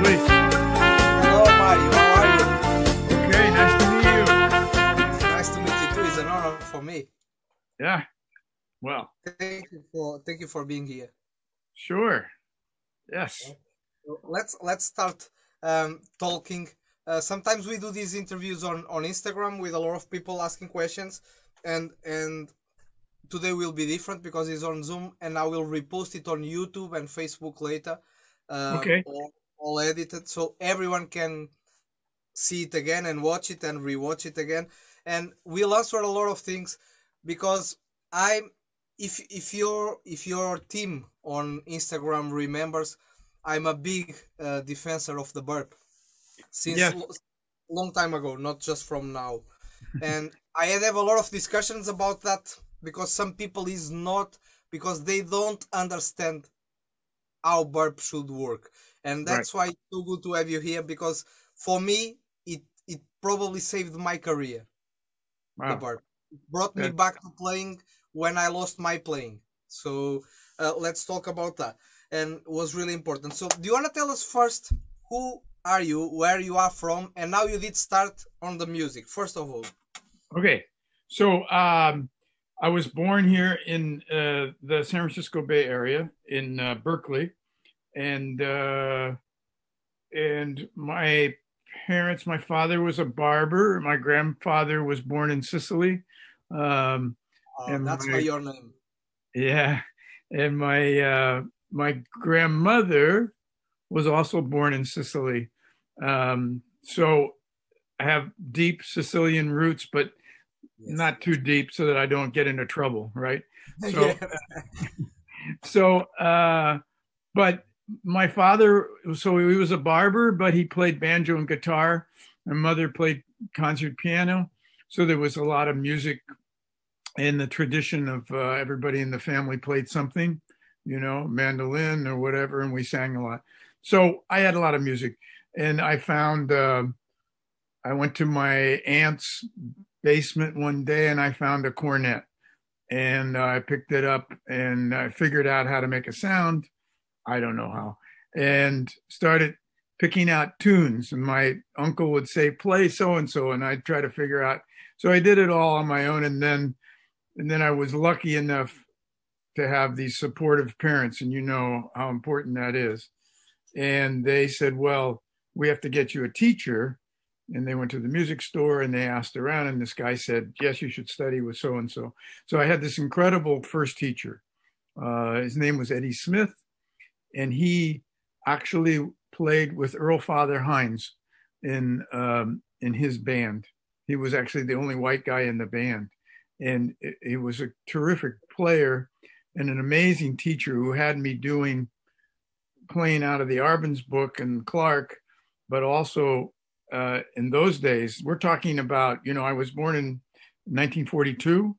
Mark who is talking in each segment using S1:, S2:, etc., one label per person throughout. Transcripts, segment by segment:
S1: please.
S2: Hello, Mario. How are you?
S1: Okay, nice to meet you.
S2: It's nice to meet you too. It's an honor for me.
S1: Yeah, well,
S2: Thank you for being here.
S1: sure. Yes.
S2: Let's start talking. Sometimes we do these interviews on Instagram with a lot of people asking questions, and today will be different because it's on Zoom, and I will repost it on YouTube and Facebook later,
S1: Okay.
S2: all edited, so everyone can see it again and watch it and rewatch it again. And we'll answer a lot of things because I, if your team on Instagram remembers, I'm a big defender of the burp since
S1: Yes.
S2: long time ago, not just from now. And I had have a lot of discussions about that because some people is not because they don't understand how burp should work, and
S1: Right.
S2: that's why it's so good to have you here because for me it probably saved my career. The
S1: Wow.
S2: burp brought me
S1: That,
S2: back to playing when I lost my playing. So let's talk about that, and it was really important. So do you want to tell us first who are you, where you are from, and how you did start on the music first of all?
S1: okay. So I was born here in the San Francisco Bay Area in Berkeley, and uh, and my father was a barber. My grandfather was born in Sicily, um, and
S2: That's why
S1: my
S2: your name.
S1: yeah, and my grandmother was also born in Sicily. So I have deep Sicilian roots, but
S2: Yes,
S1: not too
S2: yes.
S1: deep so that I don't get into trouble, right? So,
S2: Yeah.
S1: so, but my father, so he was a barber, but he played banjo and guitar. My mother played concert piano. So there was a lot of music in the tradition of everybody in the family played something, mandolin or whatever, and we sang a lot. So I had a lot of music, and I went to my aunt's basement one day and I found a cornet, and I picked it up and I figured out how to make a sound. I don't know how, and started picking out tunes. And my uncle would say, "Play so and so," and I'd try to figure out. So I did it all on my own, and then I was lucky enough to have these supportive parents, and you know how important that is. And they said, "Well, we have to get you a teacher." And they went to the music store and they asked around, and this guy said, "Yes, you should study with so and so." So I had this incredible first teacher. His name was Eddie Smith, and he actually played with Earl Father Hines in his band. He was actually the only white guy in the band, and he was a terrific player and an amazing teacher who had me playing out of the Arbenz book and Clark, but also in those days, we're talking about, I was born in 1942.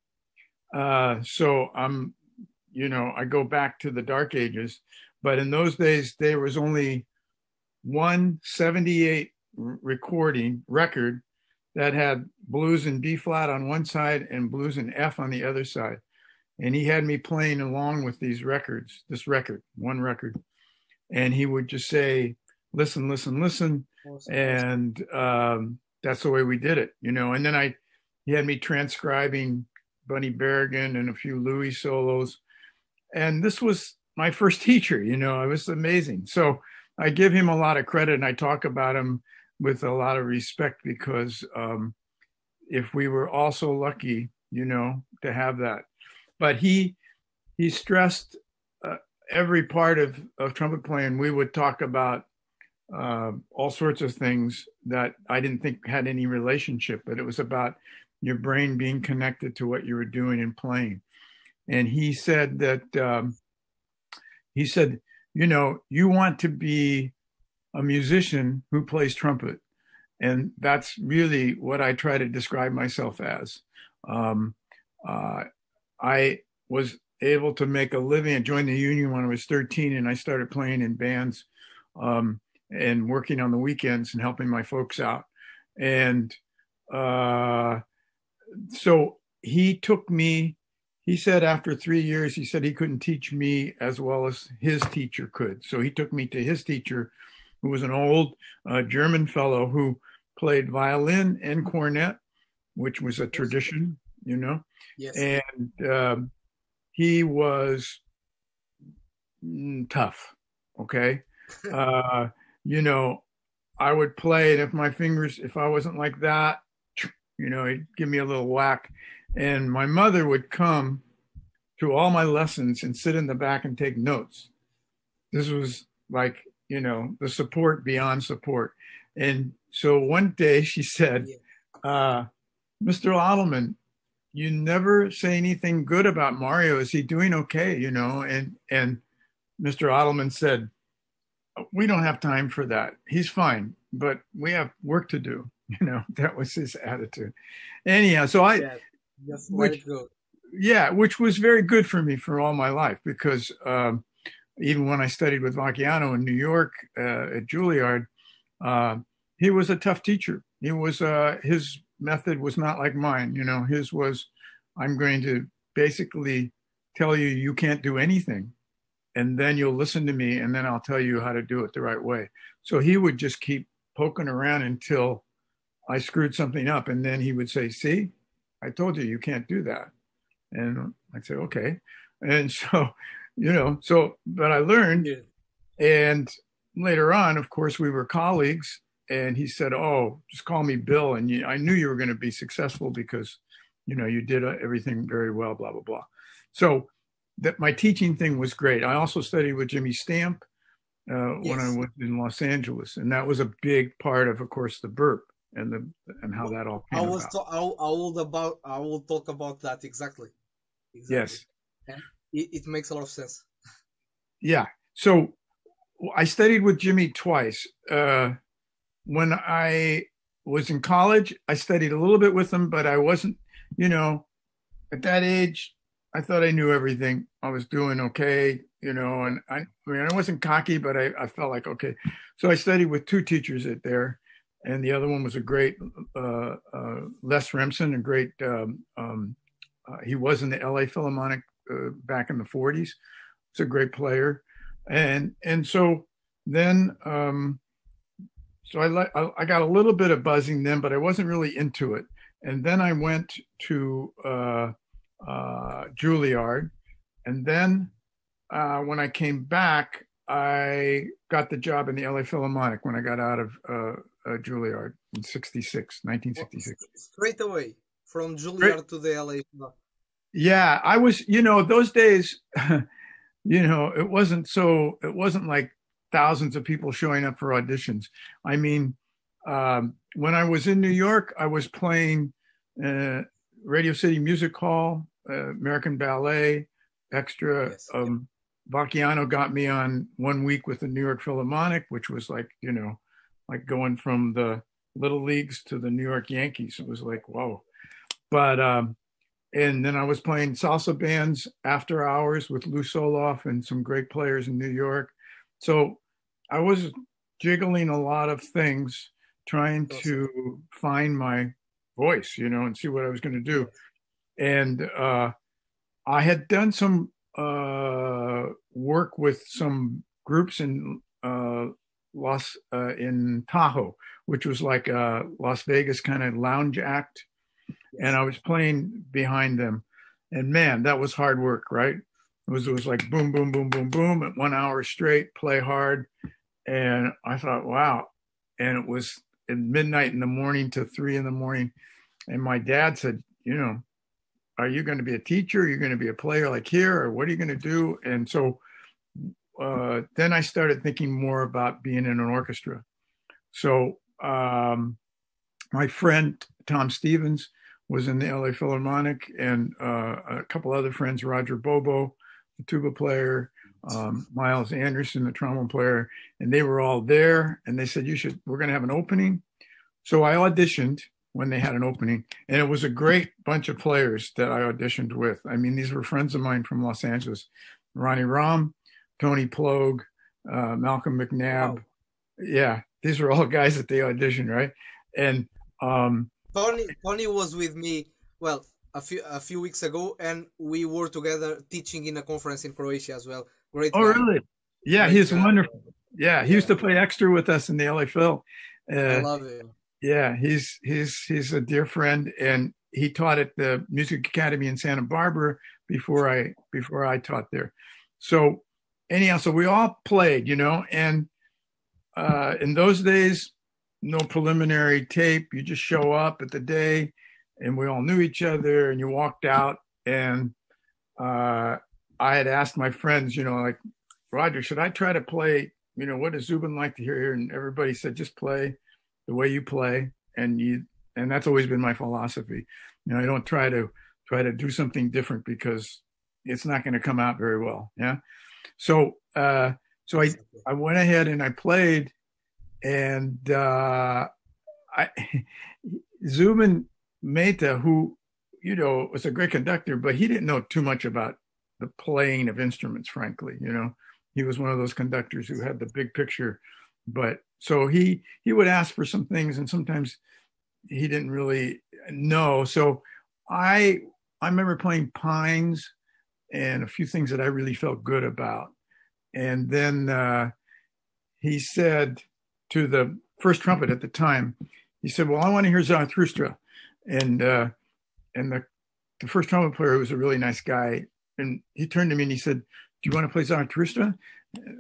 S1: So I go back to the dark ages, but in those days, there was only one 78 record that had blues in B flat on one side and blues in F on the other side. And he had me playing along with one record. And he would just say, "Listen, listen, listen."
S2: Awesome, awesome.
S1: And that's the way we did it. And then he had me transcribing Bunny Berrigan and a few Louis solos. And this was my first teacher. It was amazing. So I give him a lot of credit, and I talk about him with a lot of respect because if we were also lucky, to have that. But he stressed every part of trumpet playing. We would talk about all sorts of things that I didn't think had any relationship, but it was about your brain being connected to what you were doing and playing. And he said that, you want to be a musician who plays trumpet. And that's really what I try to describe myself as. I was able to make a living. I joined the union when I was 13, and I started playing in bands and working on the weekends and helping my folks out. And so he said after 3 years, he said he couldn't teach me as well as his teacher could. So he took me to his teacher, who was an old German fellow who played violin and cornet, which was a
S2: Yes.
S1: tradition, you know.
S2: Yes.
S1: And he was tough. Okay. Uh, you know, I would play, and if I wasn't like that, he'd give me a little whack. And my mother would come to all my lessons and sit in the back and take notes. This was like, the support beyond support. And so one day she said,
S2: Yeah.
S1: Mr. Ottoman, you never say anything good about Mario. Is he doing okay? And Mr. Ottoman said, we don't have time for that. He's fine, but we have work to do. That was his attitude. Anyhow,
S2: Yeah. Just let
S1: which,
S2: it go.
S1: which was very good for me for all my life because even when I studied with Vacchiano in New York at Juilliard, uh, he was a tough teacher. His method was not like mine. His was, I'm going to basically tell you you can't do anything, and then you'll listen to me, and then I'll tell you how to do it the right way. So he would just keep poking around until I screwed something up, and then he would say, "See, I told you you can't do that." And I'd say, "Okay." And so, but I learned.
S2: Yeah.
S1: And later on, of course, we were colleagues, and he said, "Oh, just call me Bill." And I knew you were going to be successful because, you did everything very well, blah, blah, blah. So that my teaching thing was great. I also studied with Jimmy Stamp when I
S2: Yes.
S1: was in Los Angeles, and that was a big part of course, the BERP and how
S2: Well,
S1: that all
S2: I
S1: came
S2: was
S1: about.
S2: to, I will talk about that exactly. Exactly.
S1: Yes,
S2: And it makes a lot of sense.
S1: yeah. So I studied with Jimmy twice. When I was in college, I studied a little bit with him, but I wasn't, you know, at that age, I thought I knew everything. I was doing okay, and I mean, I wasn't cocky, but I felt like, okay. So I studied with two teachers at there, and the other one was a great Les Remsen, a great, he was in the LA Philharmonic back in the 40s. It's a great player. And so then, so I got a little bit of buzzing then, but I wasn't really into it. And then I went to Juilliard. And then when I came back, I got the job in the LA Philharmonic when I got out of Juilliard in 1966.
S2: Straight away from
S1: Great.
S2: Juilliard to the LA.
S1: Yeah, I was, those days, it wasn't like thousands of people showing up for auditions. I mean, when I was in New York, I was playing Radio City Music Hall, American Ballet, Extra.
S2: Yes.
S1: Vacchiano got me on 1 week with the New York Philharmonic, which was like, like going from the little leagues to the New York Yankees. It was like, whoa. But, and then I was playing salsa bands after hours with Lou Soloff and some great players in New York. So I was jiggling a lot of things, trying to find my voice, and see what I was going to do. And I had done some work with some groups in in Tahoe, which was like a Las Vegas kind of lounge act. And I was playing behind them. And man, that was hard work, right? It was like boom, boom, boom, boom, boom at 1 hour straight, play hard. And I thought, wow. And it was at midnight in the morning to 3 in the morning. And my dad said, are you going to be a teacher? Are you going to be a player like here? Or what are you going to do? And so then I started thinking more about being in an orchestra. So my friend, Tom Stevens, was in the LA Philharmonic, and a couple other friends, Roger Bobo, the tuba player, Miles Anderson, the trombone player, and they were all there. And they said, we're going to have an opening. So I auditioned when they had an opening, and it was a great bunch of players that I auditioned with. I mean, these were friends of mine from Los Angeles, Ronnie Rom, Tony Plogue, Malcolm McNabb.
S2: Wow.
S1: Yeah, these were all guys that they auditioned, right? And
S2: Tony was with me, well, a few weeks ago, and we were together teaching in a conference in Croatia as well. Great
S1: oh,
S2: guy.
S1: really? Yeah,
S2: Great
S1: he's
S2: guy.
S1: wonderful. Yeah, he
S2: Yeah,
S1: used to play extra with us in the LA Phil.
S2: I
S1: Uh,
S2: love it.
S1: yeah, he's a dear friend, and he taught at the Music Academy in Santa Barbara before I taught there. So anyhow, so we all played, and in those days, no preliminary tape. You just show up at the day, and we all knew each other, and you walked out. And uh, I had asked my friends, like, Roger, should I try to play? What does Zubin like to hear here? And everybody said, just play the way you play, and that's always been my philosophy. I don't try to do something different because it's not going to come out very well. Yeah. So, so I went ahead and I played, and I Zubin Mehta, who was a great conductor, but he didn't know too much about the playing of instruments. Frankly, he was one of those conductors who had the big picture, but so he would ask for some things, and sometimes he didn't really know. So I remember playing Pines and a few things that I really felt good about. And then he said to the first trumpet at the time, he said, "Well, I want to hear Zarathustra." And the first trumpet player was a really nice guy, and he turned to me and he said, "Do you want to play Zarathustra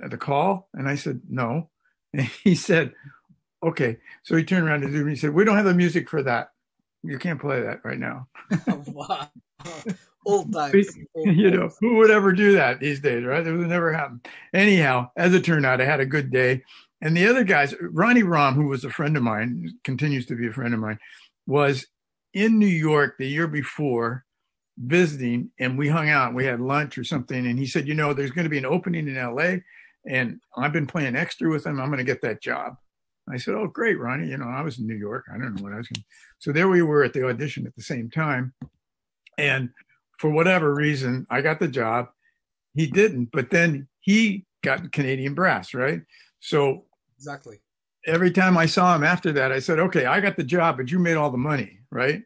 S1: at the call?" And I said, "No." And he said, "Okay." So he turned around to me and he said, "We don't have the music for that. You can't play that right now."
S2: Wow. Old times. Old times.
S1: Who would ever do that these days, right? It would never happen. Anyhow, as it turned out, I had a good day. And the other guys, Ronnie Rom, who was a friend of mine, continues to be a friend of mine, was in New York the year before visiting, and we hung out. We had lunch or something. And he said, there's going to be an opening in LA, and I've been playing extra with them. I'm going to get that job. I said, "Oh, great, Ronnie." I was in New York. I don't know what I was going to. So there we were at the audition at the same time. And for whatever reason, I got the job. He didn't, but then he got Canadian brass, right? So
S2: Exactly.
S1: every time I saw him after that, I said, "Okay, I got the job, but you made all the money, right?"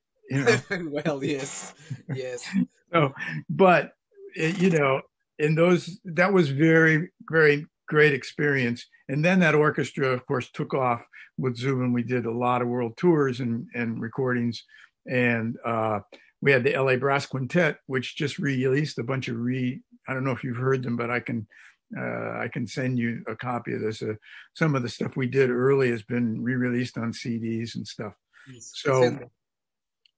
S2: Well, yes. Yes.
S1: So, but in those, that was very, very great experience. And then that orchestra, of course, took off with Zubin. We did a lot of world tours and recordings, and we had the LA Brass Quintet, which just released a bunch of I don't know if you've heard them, but I can send you a copy of this. Some of the stuff we did early has been re-released on CDs and stuff.
S2: Yes.
S1: So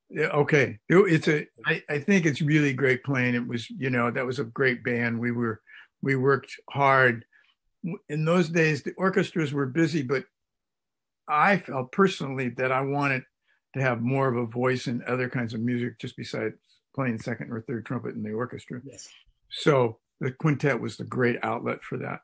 S1: yeah, okay, I think it's really great playing. It was, that was a great band. We worked hard. In those days, the orchestras were busy, but I felt personally that I wanted to have more of a voice in other kinds of music, just besides playing second or third trumpet in the orchestra.
S2: Yes.
S1: So the quintet was the great outlet for that.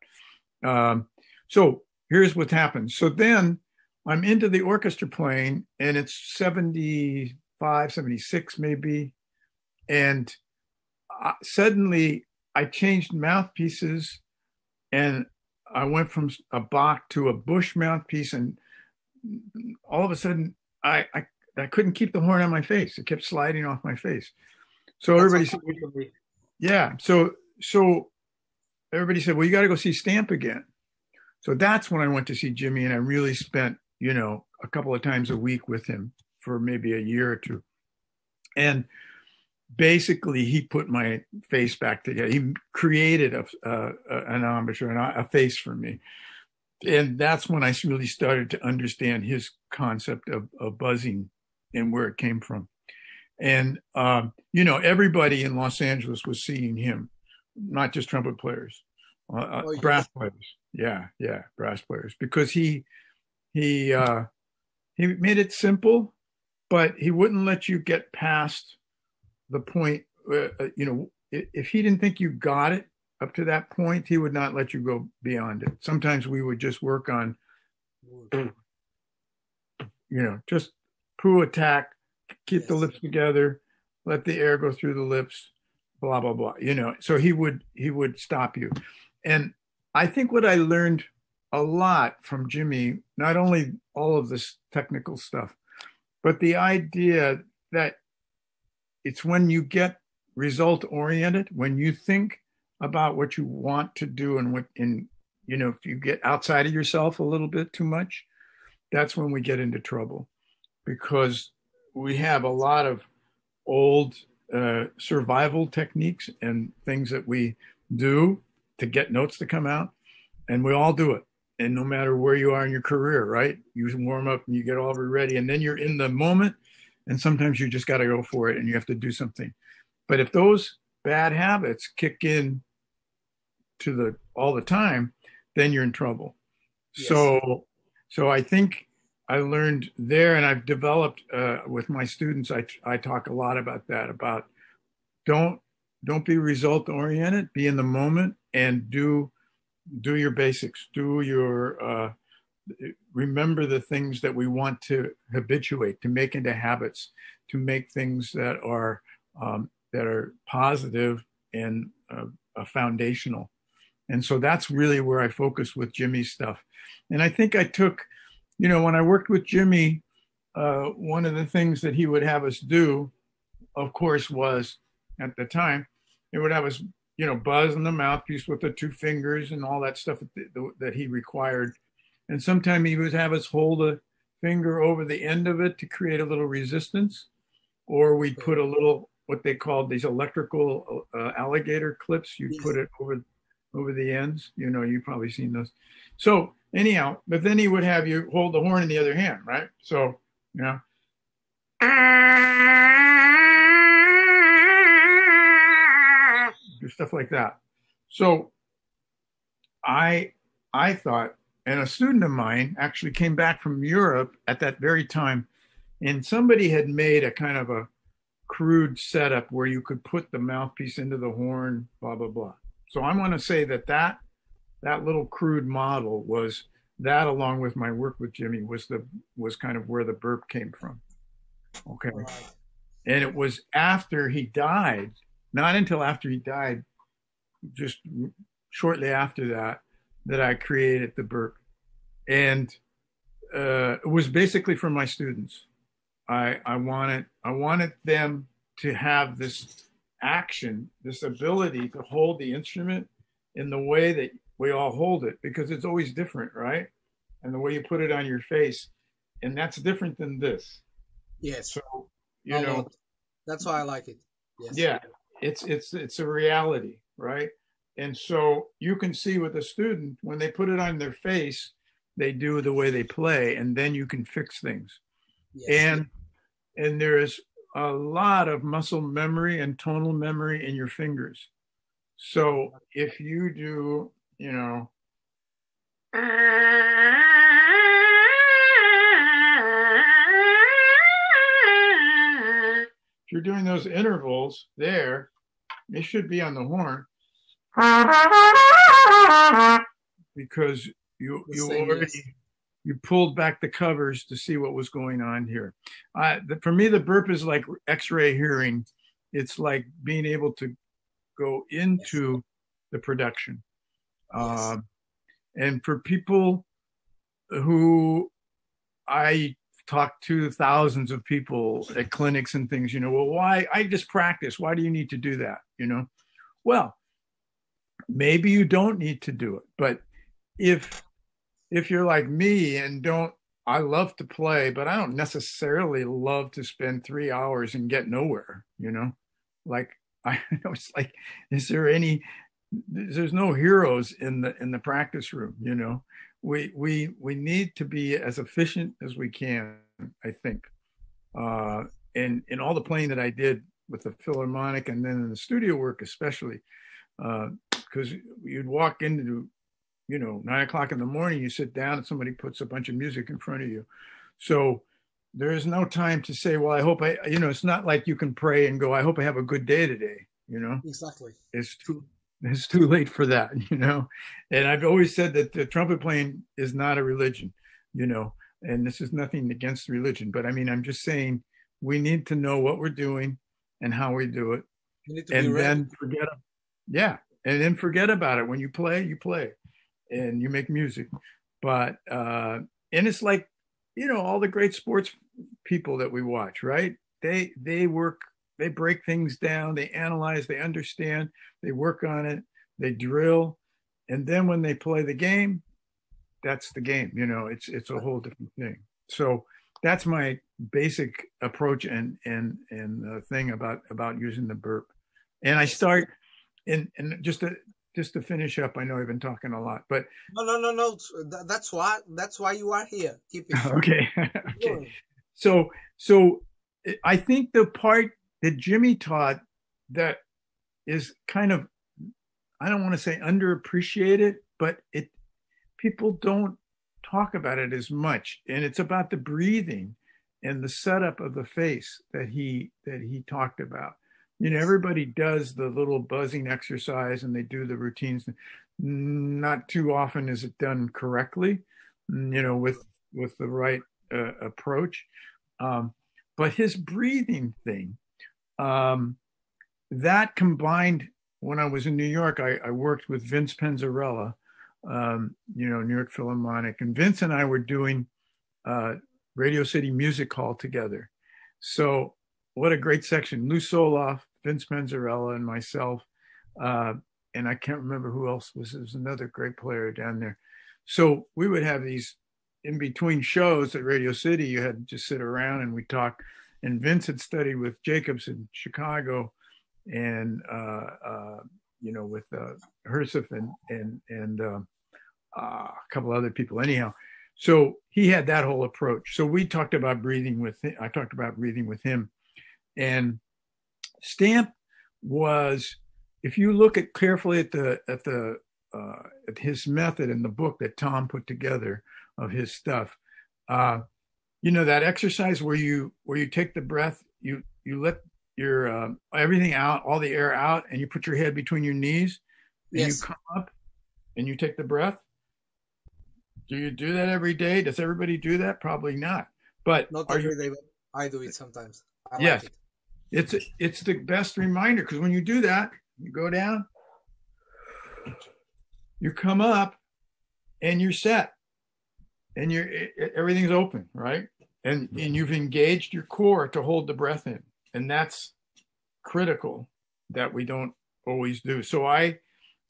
S1: So here's what happened. So then I'm into the orchestra playing, and it's 75, 76 maybe. And suddenly I changed mouthpieces, and I went from a Bach to a Bush mouthpiece, and all of a sudden I couldn't keep the horn on my face. It kept sliding off my face. So
S2: That's
S1: everybody
S2: how
S1: said,
S2: it would be.
S1: yeah. So everybody said, "Well, you got to go see Stamp again." So that's when I went to see Jimmy, and I really spent, a couple of times a week with him for maybe a year or two. And basically, he put my face back together. He created an embouchure, a face for me. And that's when I really started to understand his concept of buzzing and where it came from. And, everybody in Los Angeles was seeing him, not just trumpet players,
S2: Oh,
S1: brass
S2: yes.
S1: players. Yeah, yeah, brass players, because he made it simple, but he wouldn't let you get past the point. If he didn't think you got it up to that point, he would not let you go beyond it. Sometimes we would just work on, just poo attack, keep the
S2: Yes.
S1: lips together, let the air go through the lips, blah blah blah. So he would stop you. And I think what I learned a lot from Jimmy, not only all of this technical stuff, but the idea that it's when you get result oriented, when you think about what you want to do and if you get outside of yourself a little bit too much, that's when we get into trouble, because we have a lot of old survival techniques and things that we do to get notes to come out, and we all do it. And no matter where you are in your career, right? You warm up and you get all ready, and then you're in the moment, and sometimes you just got to go for it and you have to do something. But if those bad habits kick in to the all the time, then you're in trouble.
S2: Yes.
S1: So I think I learned there, and I've developed with my students. I talk a lot about that. About don't don't be result oriented. Be in the moment and do your basics. Do your remember the things that we want to habituate, to make into habits, to make things that are positive and foundational. And so that's really where I focus with Jimmy's stuff. And I think I took, when I worked with Jimmy, one of the things that he would have us do, of course, was at the time, he would have us, buzz in the mouthpiece with the two fingers and all that stuff that he required. And sometimes he would have us hold a finger over the end of it to create a little resistance, or we'd put a little, what they called these electrical alligator clips. You'd put it over the ends. You've probably seen those. So anyhow, but then he would have you hold the horn in the other hand, right? So, do stuff like that. So I thought, and a student of mine actually came back from Europe at that very time, and somebody had made a kind of a crude setup where you could put the mouthpiece into the horn, blah, blah, blah. So I want to say that little crude model was that, along with my work with Jimmy, was kind of where the burp came from. Okay. And it was after he died, not until after he died, just shortly after that I created the burp. And it was basically for my students. I wanted them to have this action, this ability to hold the instrument in the way that we all hold it, because it's always different, right? And the way you put it on your face, and that's different than this.
S2: Yes.
S1: So,
S2: that's why I like it. Yes.
S1: Yeah, it's a reality, right? And so you can see with a student, when they put it on their face, they do the way they play, and then you can fix things. Yes. And there is a lot of muscle memory and tonal memory in your fingers. So if you do, if you're doing those intervals there, they should be on the horn, because you pulled back the covers to see what was going on here. For me, the burp is like X-ray hearing. It's like being able to go into the production. And for people who I talk to, thousands of people at clinics and things, well, why? I just practice. Why do you need to do that? Well, maybe you don't need to do it, but if you're like me and I love to play, but I don't necessarily love to spend 3 hours and get nowhere, like, it's like, there's no heroes in the practice room, we need to be as efficient as we can, I think. And in all the playing that I did with the Philharmonic, and then in the studio work, especially, because you'd walk into 9:00 in the morning, you sit down and somebody puts a bunch of music in front of you. So there is no time to say, well, I hope it's not like you can pray and go, I hope I have a good day today.
S2: Exactly.
S1: It's too late for that, And I've always said that the trumpet playing is not a religion, and this is nothing against religion, but I mean, I'm just saying we need to know what we're doing and how we do it. And then forget about it. When you play and you make music. But and it's like, all the great sports people that we watch, right? They work, they break things down, they analyze, they understand, they work on it, they drill, And then when they play the game, that's the game. It's a whole different thing. So that's my basic approach and thing about using the burp. And I start and just to finish up. I know I've been talking a lot, but
S2: No. That's why you are here. Keep it.
S1: okay,
S2: Keep
S1: okay.
S2: going.
S1: So I think the part that Jimmy taught that is kind of, I don't want to say underappreciated, but people don't talk about it as much. And it's about the breathing and the setup of the face that he talked about. Everybody does the little buzzing exercise and they do the routines. Not too often is it done correctly, with the right approach. But his breathing thing, that combined, when I was in New York, I worked with Vince Penzarella, New York Philharmonic, and Vince and I were doing Radio City Music Hall together. So what a great section. Lou Soloff, Vince Penzarella, and myself. And I can't remember who else was another great player down there. So we would have these in between shows at Radio City. You had to just sit around and we talk. And Vince had studied with Jacobs in Chicago, and with Herseth and a couple other people. Anyhow, so he had that whole approach. So we talked about breathing with him. I talked about breathing with him, and Stamp was, if you look at carefully at his method in the book that Tom put together of his stuff, that exercise where you take the breath, you let your everything out, all the air out, and you put your head between your knees, and
S2: Yes.
S1: you come up and you take the breath. Do you do that every day? Does everybody do that? Probably not. But
S2: Not every day, but I do it sometimes. I
S1: yes,
S2: like it.
S1: it's the best reminder, because when you do that, you go down, you come up, and you're set, and everything's open, right? And you've engaged your core to hold the breath in, and that's critical that we don't always do. So I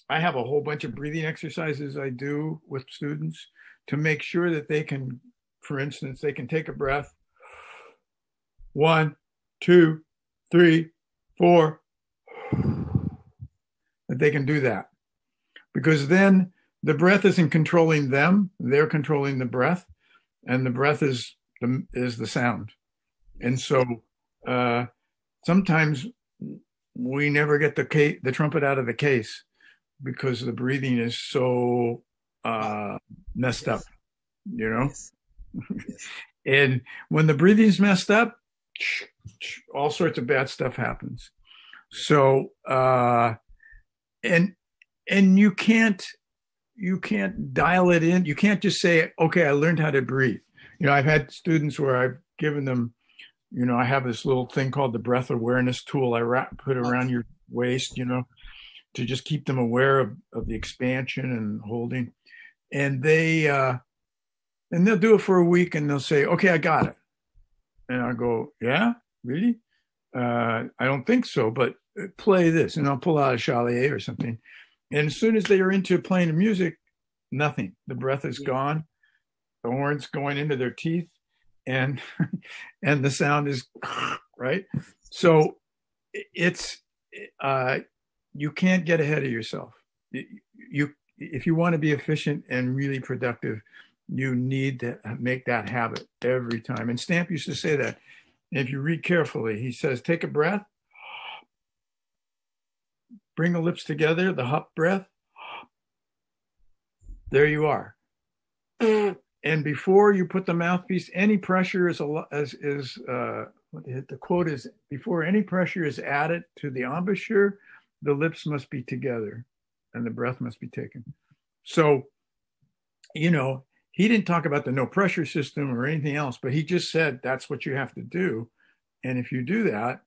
S1: have a whole bunch of breathing exercises I do with students to make sure that they can, for instance, they can take a breath. 1, 2, 3, 4. That they can do that, because then the breath isn't controlling them; they're controlling the breath, and the breath is the sound. And so sometimes we never get the trumpet out of the case because the breathing is so messed up,
S2: Yes.
S1: And when the breathing's messed up, all sorts of bad stuff happens. So and you can't dial it in. You can't just say, okay, I learned how to breathe. I've had students where I've given them, I have this little thing called the breath awareness tool I put around your waist, to just keep them aware of the expansion and holding. And they'll do it for a week and they'll say, okay, I got it. And I'll go, yeah, really? I don't think so, but play this. And I'll pull out a Chalier or something. And as soon as they are into playing the music, nothing. The breath is gone. The horn's going into their teeth, and the sound is right. So it's you can't get ahead of yourself. If you want to be efficient and really productive, you need to make that habit every time. And Stamp used to say that. If you read carefully, he says, take a breath, bring the lips together, the hup breath. There you are. And before you put the mouthpiece, any pressure the quote is, before any pressure is added to the embouchure, the lips must be together and the breath must be taken. So, he didn't talk about the no pressure system or anything else, but he just said that's what you have to do. And if you do that,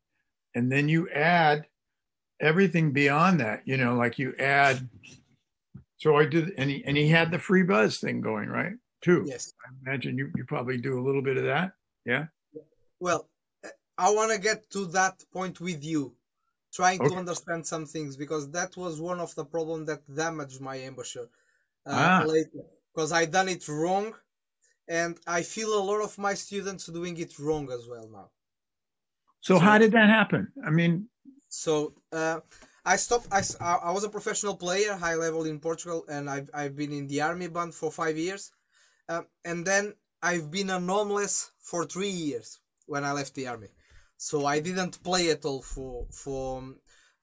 S1: and then you add everything beyond that, like you add. So I did, and he had the free buzz thing going, right? Too.
S2: Yes.
S1: I imagine you probably do a little bit of that. Yeah.
S2: Well, I want to get to that point with you. trying to
S1: Okay.
S2: understand some things, because that was one of the problems that damaged my embouchure
S1: Ah,
S2: later, because I done it wrong, and I feel a lot of my students doing it wrong as well now.
S1: so how
S2: So
S1: did that happen? I mean,
S2: so I stopped. I was a professional player, high level in Portugal, and I've been in the army band for 5 years, and then I've been a homeless for 3 years when I left the army. So I didn't play at all for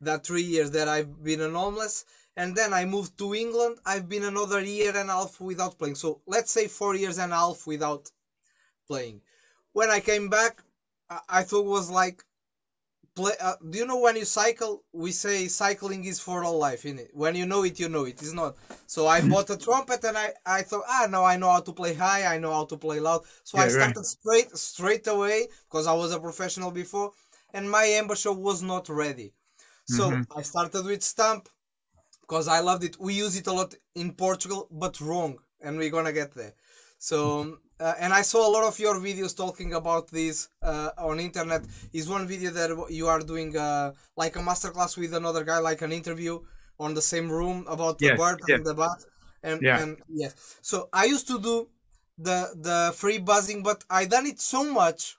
S2: that 3 years that I've been an homeless. And then I moved to England. I've been another year and a half without playing. So let's say 4 years and a half without playing. When I came back, I thought it was like play. Do you know when you cycle? We say cycling is for all life, innit? When you know it, you know it. It's not. So I
S1: mhm.
S2: bought a trumpet, and I thought, now I know how to play high. I know how to play loud. So
S1: Yeah,
S2: I
S1: right.
S2: started straight away, because I was a professional before, and my embouchure was not ready. So
S1: Hmm.
S2: I started with stamp, because I loved it. We use it a lot in Portugal, but wrong, and we're gonna get there. So, and I saw a lot of your videos talking about this on internet. Is one video that you are doing like a masterclass with another guy, like an interview on the same room about the
S1: Yes,
S2: bird
S1: yes,
S2: and the bat,
S1: yeah.
S2: and yes. So I used to do the free buzzing, but I done it so much,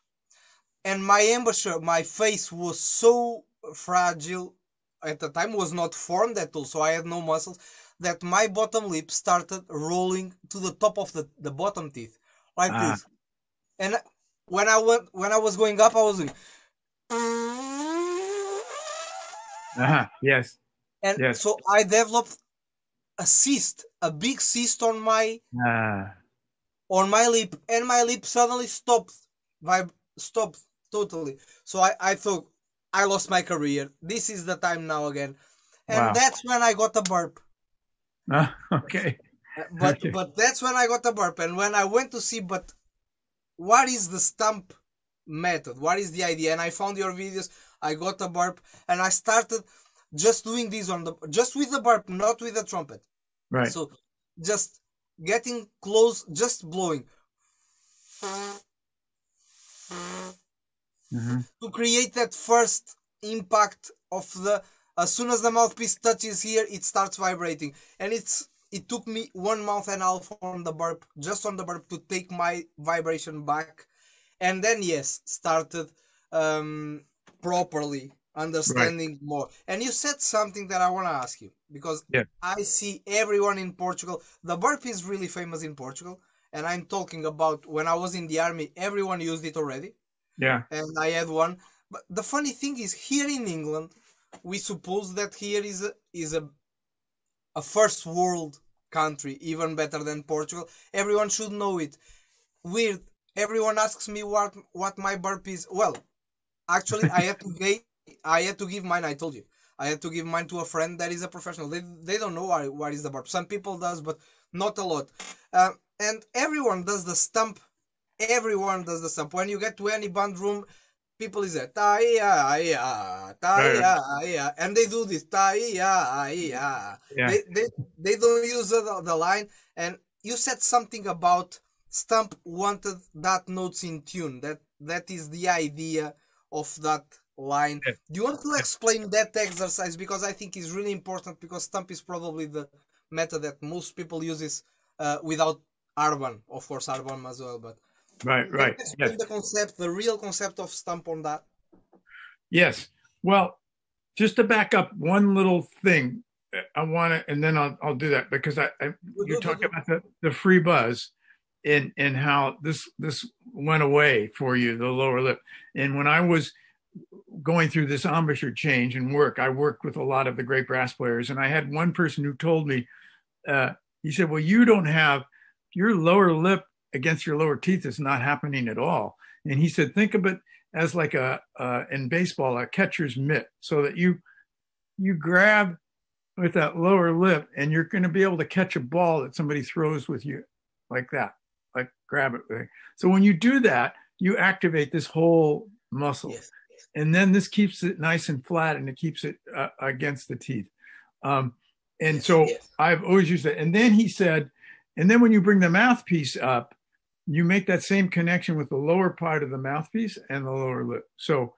S2: and my embouchure, my face was so fragile at the time, was not formed at all, so I had no muscles, that my bottom lip started rolling to the top of the bottom teeth, like
S1: Ah,
S2: this. And when I was going up, I was doing,
S1: yes,
S2: and
S1: yes.
S2: so I developed a cyst, a big cyst
S1: Ah,
S2: on my lip, and my lip suddenly stopped totally. So I thought I lost my career. This is the time now again, and
S1: wow.
S2: that's when I got a burp.
S1: Ah, okay.
S2: But
S1: Okay.
S2: but that's when I got a burp, and when I went to see, but what is the stump method? What is the idea? And I found your videos. I got a burp, and I started just doing this on the just with the burp, not with the trumpet.
S1: Right.
S2: So just getting close, just blowing
S1: Hmm.
S2: to create that first impact of the, as soon as the mouthpiece touches here, it starts vibrating. And it took me 1 month and a half on the burp, just on the burp, to take my vibration back, and then yes, started um properly
S1: Right.
S2: understanding more. And you said something that I want to ask you, because
S1: Yeah.
S2: I see everyone in Portugal, the burp is really famous in Portugal, and I'm talking about when I was in the army, everyone used it already,
S1: Yeah.
S2: and I had one. But the funny thing is, here in England, we suppose that here is a first world country, even better than Portugal. Everyone should know it. Weird. Everyone asks me what my burp is. Well, actually, I had to give mine. I told you, I had to give mine to a friend that is a professional. They don't know what is the burp. Some people does, but not a lot. And everyone does the stump. Everyone does the stump. When you get to any band room, people is there, taya,
S1: Right. Right.
S2: taya, and they do this, taya.
S1: Yeah.
S2: They don't use the line. And you said something about Stump wanted that notes in tune. That is the idea of that line.
S1: Yeah.
S2: Do you want to explain that exercise? Because I think it's really important, because Stump is probably the method that most people uses without Arban, of course, Arban as well, but
S1: Right.
S2: can you
S1: Right.
S2: explain
S1: Yes.
S2: the concept, the real concept of stump on that?
S1: Yes. Well, just to back up one little thing, I want to, and then I'll do that because
S2: Do,
S1: you
S2: do, do,
S1: talk
S2: do.
S1: about the free buzz and how this went away for you, the lower lip. And when I was going through this embouchure change in work, I worked with a lot of the great brass players, and I had one person who told me, uh, he said, "Well, you don't have your lower lip against your lower teeth is not happening at all." And he said, "Think of it as like a in baseball a catcher's mitt, so that you grab with that lower lip, and you're going to be able to catch a ball that somebody throws with you like that, like grab it. So when you do that, you activate this whole muscle,
S2: Yes,
S1: and then this keeps it nice and flat, and it keeps it against the teeth. Um, and
S2: yes,
S1: so
S2: yes,
S1: I've always used that. And then he said, and then when you bring the mouthpiece up, you make that same connection with the lower part of the mouthpiece and the lower lip. So,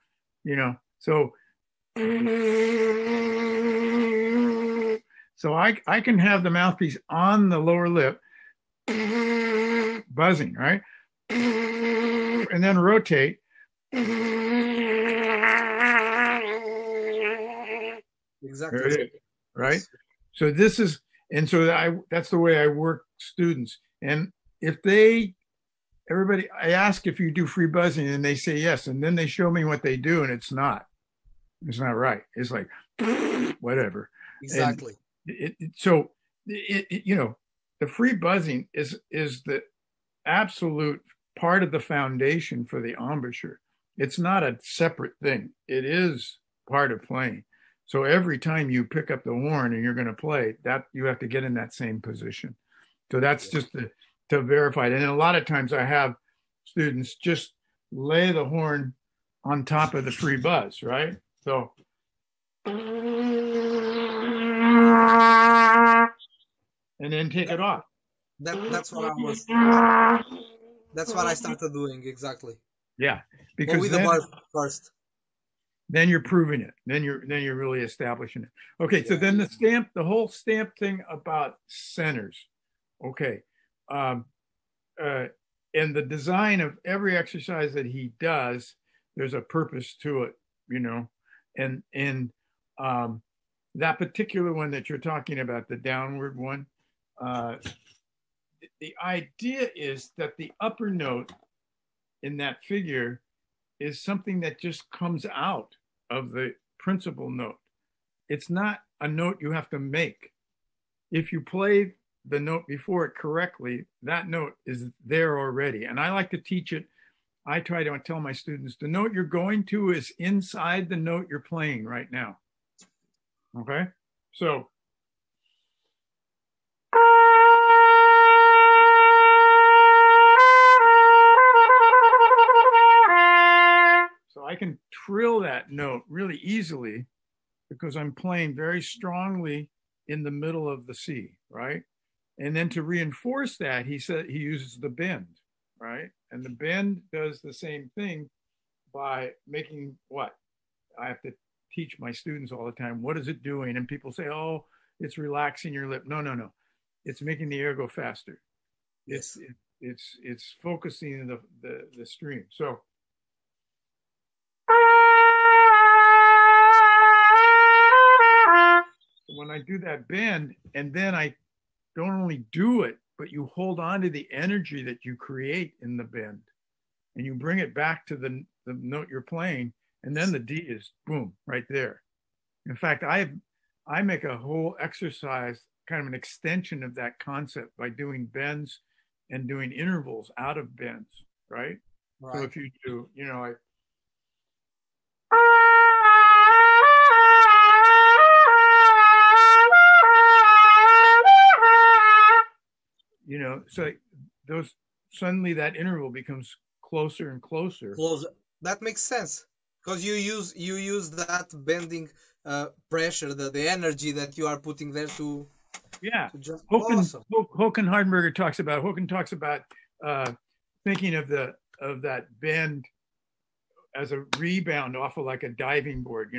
S1: so So I can have the mouthpiece on the lower lip buzzing, right? And then rotate. There
S2: Exactly.
S1: it is, right?
S2: Yes.
S1: So this is, and so that's the way I work students. And if everybody, I ask if you do free buzzing and they say yes, and then they show me what they do and it's not right. It's like, whatever. And
S2: Exactly.
S1: the free buzzing is the absolute part of the foundation for the embouchure. It's not a separate thing. It is part of playing. So every time you pick up the horn and you're going to play, that you have to get in that same position. So that's just to verify it. And a lot of times I have students just lay the horn on top of the free buzz, right? So and then take it off.
S2: That's what I was. That's what I started doing exactly.
S1: Yeah,
S2: But
S1: because
S2: with the bar first.
S1: then you're proving it. Then you're really establishing it. Okay, so then the whole stamp thing about centers. Okay, and the design of every exercise that he does, there's a purpose to it, and that particular one that you're talking about, the downward one, the idea is that the upper note in that figure is something that just comes out of the principal note. It's not a note you have to make. If you play the note before it correctly, that note is there already. And I like to teach it. I try to tell my students the note you're going to is inside the note you're playing right now. Okay? So I can trill that note really easily because I'm playing very strongly in the middle of the C, right? And then to reinforce that, he said he uses the bend, right? And the bend does the same thing by making what? I have to teach my students all the time, what is it doing? And people say, oh, it's relaxing your lip. No, no, no. It's making the air go faster.
S2: Yes.
S1: It's focusing the stream. So when I do that bend, and then I don't only do it, but you hold on to the energy that you create in the bend and you bring it back to the note you're playing, and then the D is boom, right there. In fact, I make a whole exercise, kind of an extension of that concept by doing bends and doing intervals out of bends, right? So if you do, so those suddenly that interval becomes closer and closer.
S2: Closer. That makes sense because you use that bending pressure, the energy that you are putting there to.
S1: Yeah.
S2: To just,
S1: Håkan Hardenberger talks about thinking of that bend as a rebound off of like a diving board,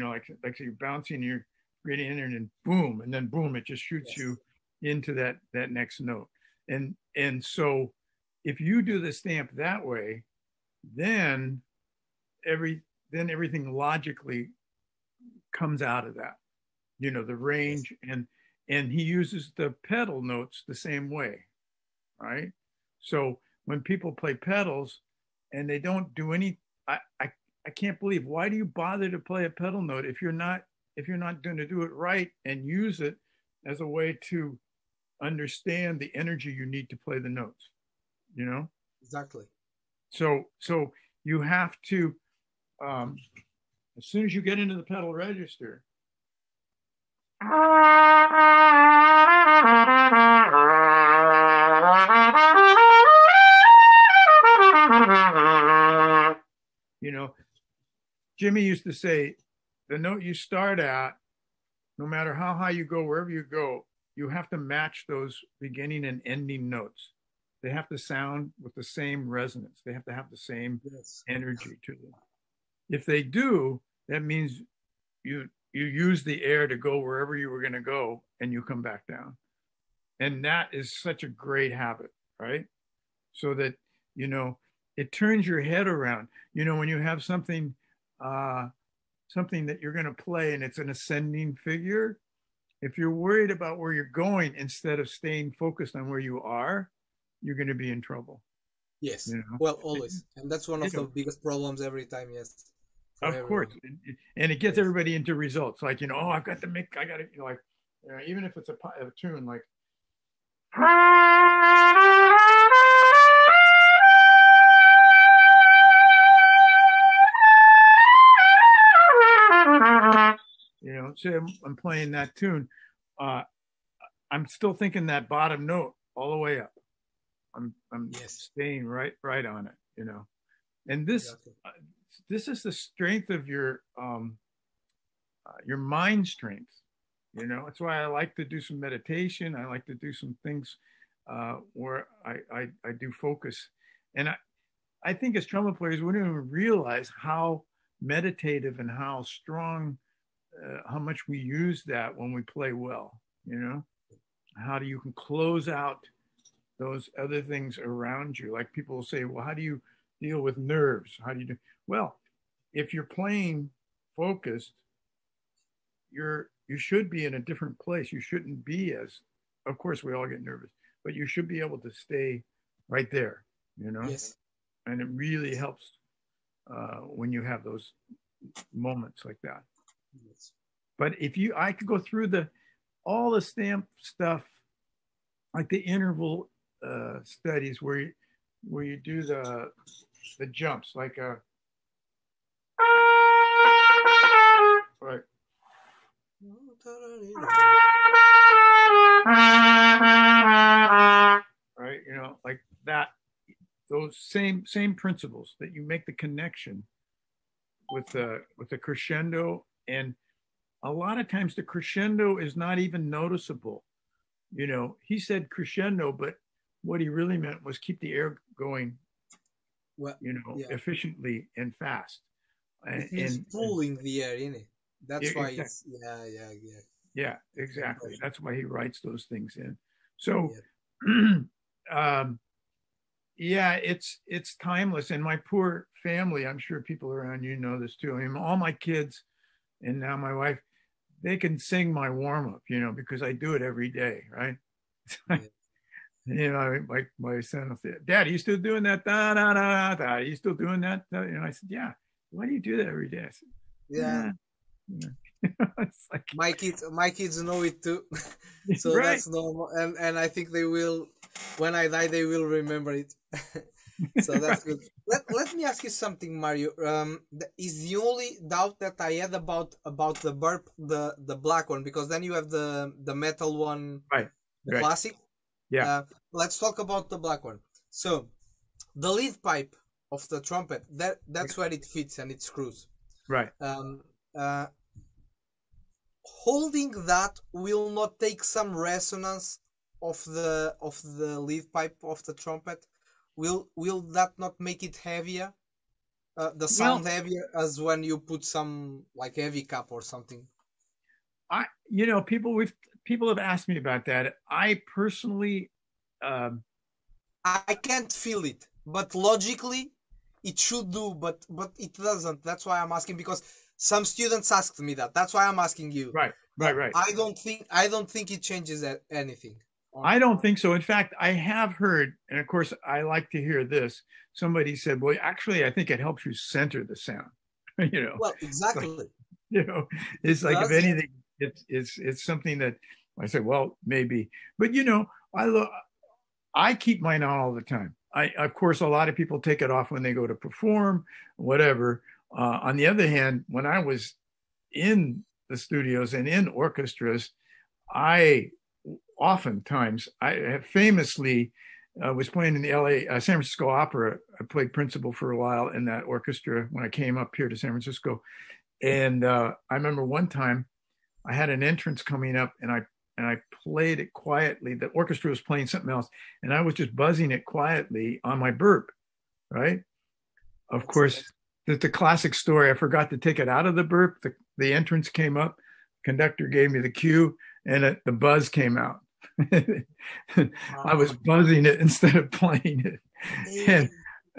S1: like you're bouncing, you're getting in and boom, and then boom, it just shoots you into that next note. And so if you do the stamp that way, then everything logically comes out of that, the range. And he uses the pedal notes the same way, right? So when people play pedals and they don't do any, I can't believe, why do you bother to play a pedal note if you're not going to do it right and use it as a way to understand the energy you need to play the notes,
S2: Exactly.
S1: So you have to, as soon as you get into the pedal register, Jimmy used to say, the note you start at, no matter how high you go, wherever you go, you have to match those beginning and ending notes. They have to sound with the same resonance. They have to have the same energy to them. If they do, that means you use the air to go wherever you were going to go, and you come back down. And that is such a great habit, right? So that, it turns your head around. When you have something that you're going to play and it's an ascending figure, if you're worried about where you're going instead of staying focused on where you are, you're going to be in trouble.
S2: Yes. Well, always. And that's one of the biggest problems every time, yes.
S1: Of course. And it gets everybody into results. Like, I've got to I got to, like, even if it's a tune, like, say I'm playing that tune, I'm still thinking that bottom note all the way up. I'm staying right on it, And this this is the strength of your mind strength. That's why I like to do some meditation. I like to do some things where I do focus. And I think as trumpet players, we don't even realize how meditative and how strong, how much we use that when we play well, how you can close out those other things around you. Like people will say, well, how do you deal with nerves? How do you do? Well, if you're playing focused, you should be in a different place. You shouldn't be of course we all get nervous, but you should be able to stay right there,
S2: Yes.
S1: And it really helps when you have those moments like that.
S2: Yes.
S1: But I could go through all the stamp stuff, like the interval studies where you do the jumps, like right. Right, like that, those same principles, that you make the connection with the crescendo, and a lot of times the crescendo is not even noticeable. He said crescendo, but what he really meant was keep the air going, efficiently and fast.
S2: And pulling the air in it. That's why exactly.
S1: Yeah, exactly. That's why he writes those things in. So, it's timeless. And my poor family, I'm sure people around you know this too. I mean, all my kids and now my wife, they can sing my warm up, because I do it every day, right? Like my son will say, "Dad, are you still doing that? Da da da da. Are you still doing that?" I said, "Yeah." "Why do you do that every day?" I said,
S2: "Yeah."
S1: It's like
S2: my kids know it too, so
S1: right.
S2: That's normal. And I think they will, when I die, they will remember it. So that's good. Let me ask you something, Mario. Is the only doubt that I had about the BERP, the black one, because then you have the metal one,
S1: right?
S2: The classic.
S1: Yeah.
S2: Let's talk about the black one. So, the lead pipe of the trumpet, that's where it fits and it screws.
S1: Right.
S2: Holding that will not take some resonance of the lead pipe of the trumpet. Will that not make it heavier? The sound heavier as when you put some like heavy cap or something?
S1: People have asked me about that. I personally,
S2: I can't feel it, but logically it should do, but it doesn't. That's why I'm asking, because some students asked me that. That's why I'm asking you.
S1: Right.
S2: I don't think it changes anything.
S1: I don't think so. In fact, I have heard, and of course, I like to hear this. Somebody said, "Well, actually, I think it helps you center the sound."
S2: Well, exactly.
S1: It's like if anything, it's something that I said, well, maybe. But I keep mine on all the time. Of course, a lot of people take it off when they go to perform, whatever. On the other hand, when I was in the studios and in orchestras, I famously was playing in the San Francisco Opera. I played principal for a while in that orchestra when I came up here to San Francisco. And I remember one time I had an entrance coming up, and I played it quietly. The orchestra was playing something else, and I was just buzzing it quietly on my BERP, right? Of course, the classic story. I forgot to take it out of the burp. The entrance came up, conductor gave me the cue, and the buzz came out. I was buzzing it instead of playing it.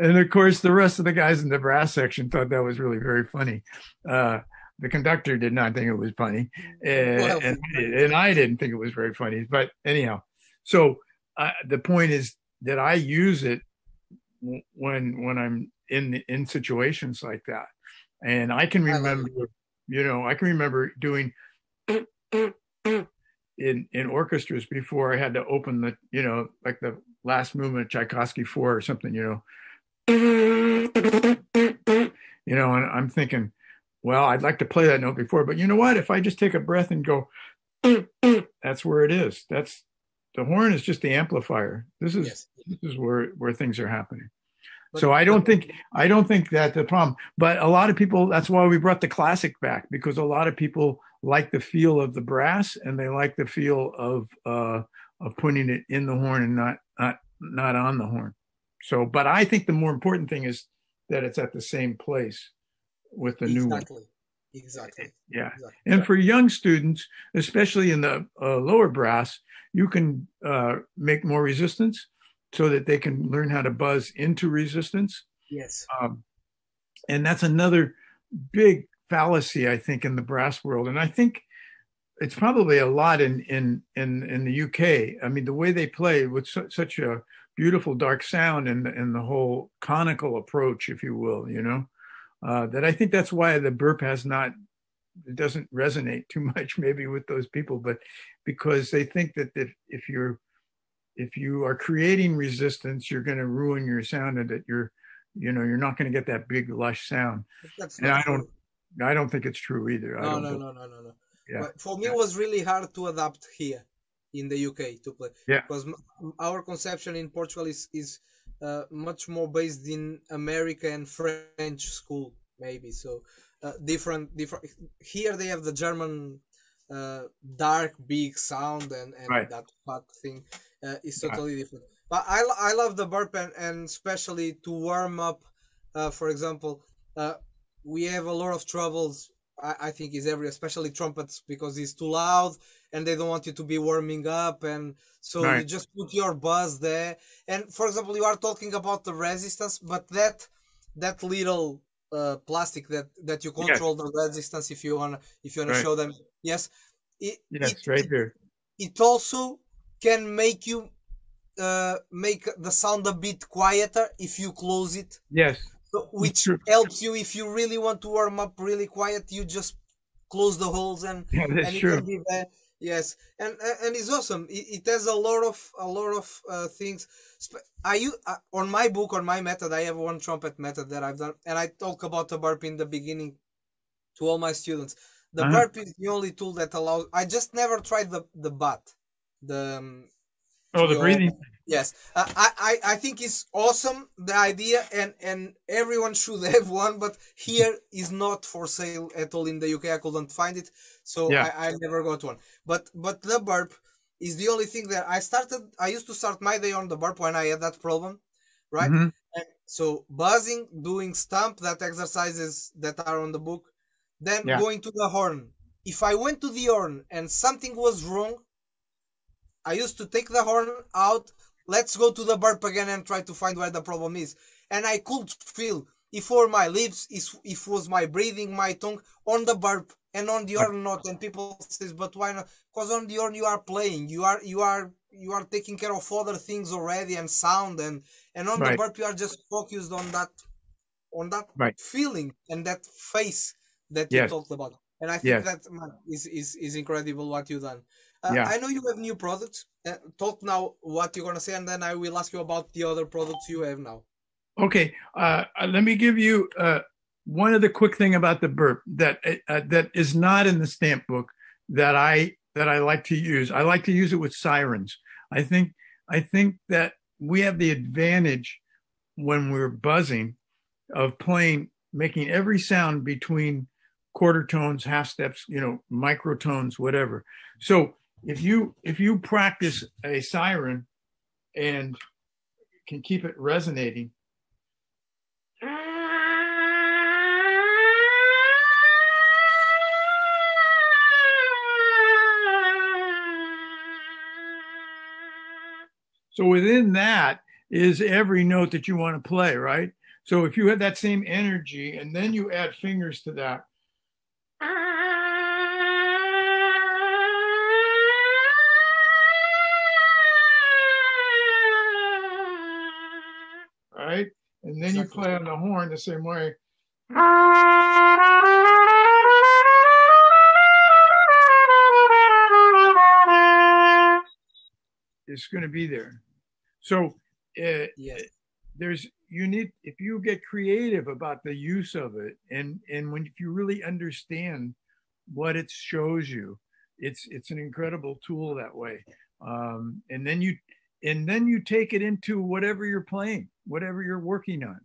S1: And of course, the rest of the guys in the brass section thought that was really very funny. The conductor did not think it was funny, and I didn't think it was very funny. But anyhow, so the point is that I use it when I'm in situations like that, and I can remember, I can remember doing in orchestras before I had to open the, like the last movement of Tchaikovsky 4 or something, and I'm thinking, well, I'd like to play that note before, but you know what? If I just take a breath and go, that's where it is. That's the horn is just the amplifier. This is where things are happening. So I don't think that's the problem. But a lot of people, that's why we brought the classic back, because a lot of people like the feel of the brass and they like the feel of putting it in the horn and not on the horn. So, but I think the more important thing is that it's at the same place with the new one.
S2: Exactly.
S1: Yeah. And for young students, especially in the lower brass, you can make more resistance so that they can learn how to buzz into resistance.
S2: Yes.
S1: And that's another big fallacy, I think, in the brass world. And I think it's probably a lot in the UK. I mean, the way they play with such a beautiful dark sound and the whole conical approach, if you will, that I think that's why the burp it doesn't resonate too much maybe with those people, but because they think that if you are creating resistance, you're going to ruin your sound, and that you're not going to get that big lush sound. And I don't think it's true either.
S2: No.
S1: Yeah.
S2: But for me, it was really hard to adapt here in the UK to play.
S1: Yeah.
S2: Because our conception in Portugal is much more based in America and French school, maybe. So different. Here they have the German dark big sound and
S1: right.
S2: that fuck thing is totally different. But I love the burp and especially to warm up. For example, we have a lot of troubles. I think is especially trumpets, because it's too loud and they don't want you to be warming up, and so
S1: right.
S2: you just put your buzz there. And for example, you are talking about the resistance, but that little plastic that you control the resistance if you wanna
S1: right.
S2: show them. Yes,
S1: right there.
S2: It also can make you make the sound a bit quieter if you close it.
S1: Yes.
S2: Which helps you if you really want to warm up really quiet. You just close the holes and
S1: it
S2: can be there. Yes, and it's awesome. It has a lot of things. On my book, on my method, I have one trumpet method that I've done, and I talk about the burp in the beginning to all my students. The burp is the only tool that allows. I just never tried the butt. The
S1: breathing.
S2: Yes, I think it's awesome, the idea, and everyone should have one, but here is not for sale at all in the UK. I couldn't find it, so I never got one. But the burp is the only thing that I used to start my day on the burp when I had that problem, right?
S1: Mm-hmm.
S2: And so buzzing, doing stump, that exercises that are on the book, then going to the horn. If I went to the horn and something was wrong, I used to take the horn out. Let's go to the burp again and try to find where the problem is. And I could feel if were my lips, if was my breathing, my tongue on the burp and on the horn not. And people says, but why not? Because on the horn you are playing, you are taking care of other things already and sound, and on the burp you are just focused on that feeling and that face that you talked about. And I think that is incredible what you've done. I know you have new products. Talk now what you're going to say, and then I will ask you about the other products you have now.
S1: Okay. Let me give you one other quick thing about the burp that is not in the stamp book that I like to use. I like to use it with sirens. I think that we have the advantage when we're buzzing of making every sound between quarter tones, half steps, microtones, whatever. So if you practice a siren and can keep it resonating, So within that is every note that you want to play, right? So if you have that same energy and then you add fingers to that, right? And then you
S2: Exactly.
S1: play on the horn the same way. It's going to be there. So
S2: Yes.
S1: there's you need if you get creative about the use of it, and when if you really understand what it shows you, it's an incredible tool that way. And then you take it into whatever you're playing, whatever you're working on.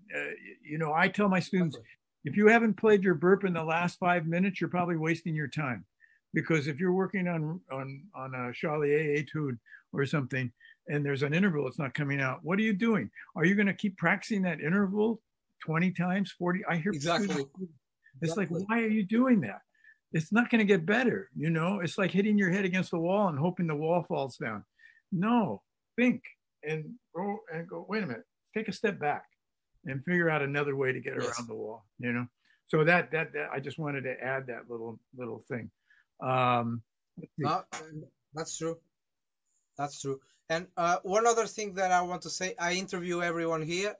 S1: I tell my students,
S2: Exactly.
S1: if you haven't played your burp in the last 5 minutes, you're probably wasting your time, because if you're working on a Charlier etude or something, and there's an interval that's not coming out, what are you doing? Are you going to keep practicing that interval 20 times, 40? I hear
S2: Exactly.
S1: students, it's like,
S2: Exactly.
S1: why are you doing that? It's not going to get better. It's like hitting your head against the wall and hoping the wall falls down. No, think and go, wait a minute, take a step back and figure out another way to get
S2: Yes.
S1: around the wall. So that I just wanted to add that little thing. Um,
S2: No, that's true. That's true. And one other thing that I want to say, I interview everyone here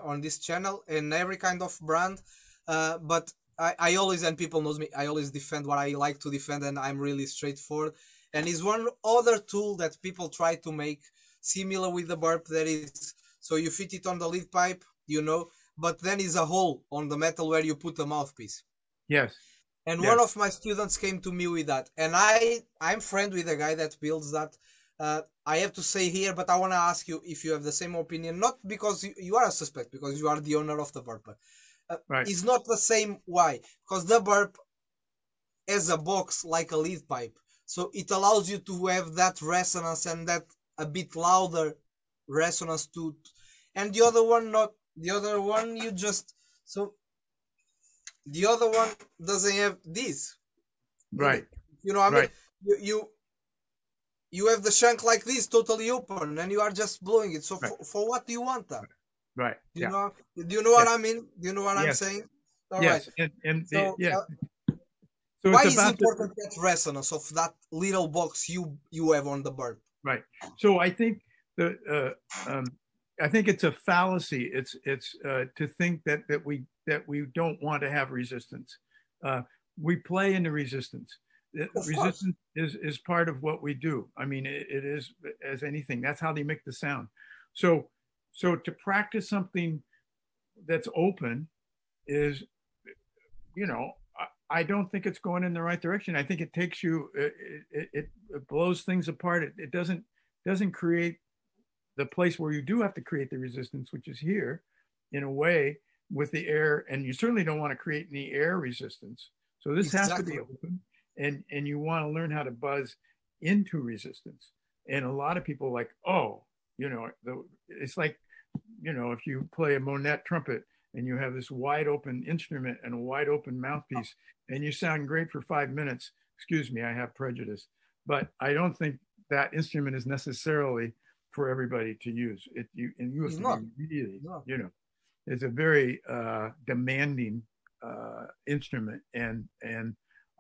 S2: on this channel in every kind of brand, but I always, and people knows me, I always defend what I like to defend, and I'm really straightforward. And is one other tool that people try to make similar with the burp, that is, so you fit it on the lead pipe, but then is a hole on the metal where you put the mouthpiece.
S1: yes,
S2: And one
S1: yes,
S2: of my students came to me with that, and I'm friend with a guy that builds that. I have to say here, but I want to ask you if you have the same opinion. Not because you are a suspect, because you are the owner of the burp.
S1: right,
S2: It's not the same. Why? Because the burp has a box like a lead pipe, so it allows you to have that resonance and that a bit louder resonance too. And the other one, not the other one. So the other one doesn't have this in
S1: right,
S2: it. You know what I mean?
S1: right,
S2: You have the shank like this, totally open, and you are just blowing it. So
S1: right,
S2: for what do you want that?
S1: right. Yeah,
S2: Do you know what
S1: yes,
S2: I mean? Do you know what I'm
S1: yes,
S2: saying? All right.
S1: yes, and
S2: So
S1: yes. So
S2: why
S1: it's
S2: is
S1: about the
S2: important that resonance of that little box you have on the bird?
S1: right. So the I think it's a fallacy. It's to think that we don't want to have resistance. Uh, we play into resistance.
S2: Of course.
S1: Resistance is part of what we do. I mean, it is as anything. That's how they make the sound. So so to practice something that's open is, I don't think it's going in the right direction. I think it takes you, it blows things apart. It doesn't create the place where you do have to create the resistance, which is here, in a way, with the air. And you certainly don't want to create any air resistance. So this has to be
S2: Exactly.
S1: open, and you want to learn how to buzz into resistance. And a lot of people like, oh, it's like, if you play a Monet trumpet and you have this wide open instrument and a wide open mouthpiece and you sound great for 5 minutes, excuse me, I have prejudice, but I don't think that instrument is necessarily for everybody to use. And you have
S2: It's
S1: to be
S2: not.
S1: really,
S2: No.
S1: it's a very demanding instrument, and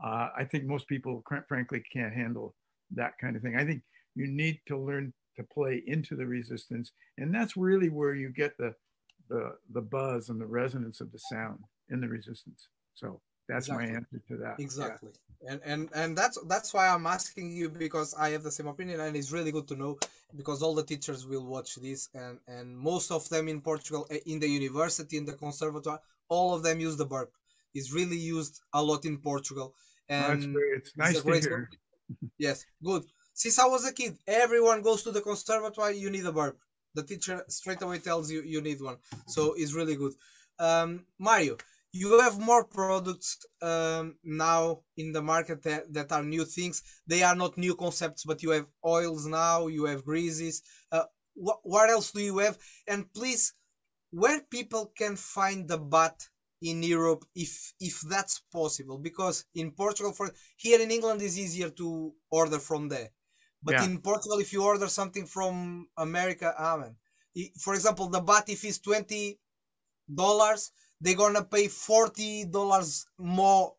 S1: I think most people, frankly, can't handle that kind of thing. I think you need to learn to play into the resistance, and that's really where you get the buzz and the resonance of the sound in the resistance. So that's my
S2: Exactly.
S1: answer to that. Yeah.
S2: Exactly. And that's why I'm asking you, because I have the same opinion, and it's really good to know, because all the teachers will watch this, and most of them in Portugal, in the university, in the conservatoire, all of them use the burp. It's really used a lot in Portugal,
S1: Well, that's
S2: and
S1: great. It's
S2: it's a
S1: nice to
S2: great.
S1: hear.
S2: Yes, good. Since I was a kid, everyone goes to the conservatoire, you need a burp. The teacher straight away tells you you need one. So it's really good. Mario, you have more products now in the market that are new things. They are not new concepts, but you have oils now, you have greases. What else do you have? And please, where people can find the bat in Europe, if that's possible, because in Portugal, for here in England is easier to order from there, But in Portugal, if you order something from America, for example, the bat, if it's $20, they're gonna pay $40 more